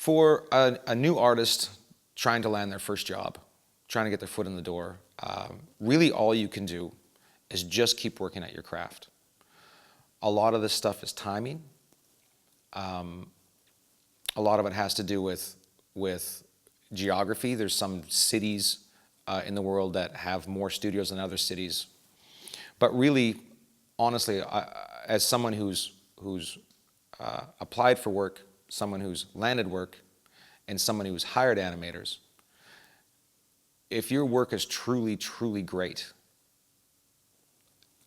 For a new artist trying to land their first job, trying to get their foot in the door, really all you can do is just keep working at your craft. A lot of this stuff is timing. A lot of it has to do with geography. There's some cities in the world that have more studios than other cities. But really, honestly, as someone who's applied for work, someone who's landed work, and someone who's hired animators, if your work is truly, truly great,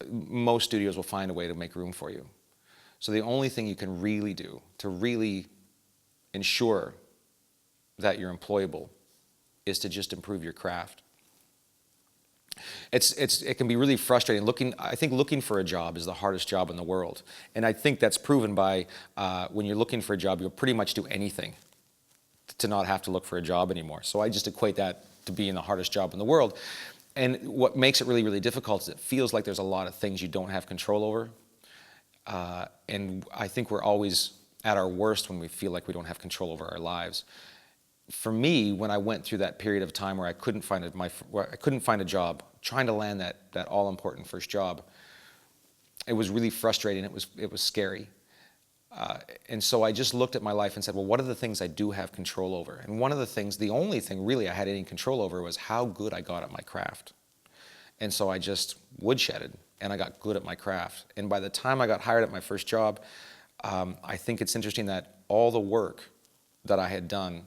most studios will find a way to make room for you. So the only thing you can really do to really ensure that you're employable is to just improve your craft. It can be really frustrating. I think looking for a job is the hardest job in the world. And I think that's proven by when you're looking for a job, you'll pretty much do anything to not have to look for a job anymore. So I just equate that to being the hardest job in the world. And what makes it really, really difficult is it feels like there's a lot of things you don't have control over. And I think we're always at our worst when we feel like we don't have control over our lives. For me, when I went through that period of time where I couldn't find a job, trying to land that all-important first job, it was really frustrating. It was scary. And so I just looked at my life and said, well, what are the things I do have control over? And one of the things, the only thing really I had any control over was how good I got at my craft. And so I just woodshedded, and I got good at my craft. And by the time I got hired at my first job, I think it's interesting that all the work that I had done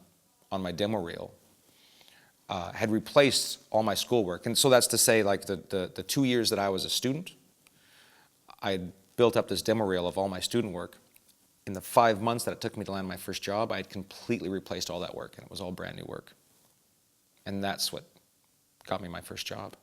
on my demo reel had replaced all my schoolwork. And so that's to say, like the 2 years that I was a student, I had built up this demo reel of all my student work. In the 5 months that it took me to land my first job, I had completely replaced all that work, and it was all brand new work. And that's what got me my first job.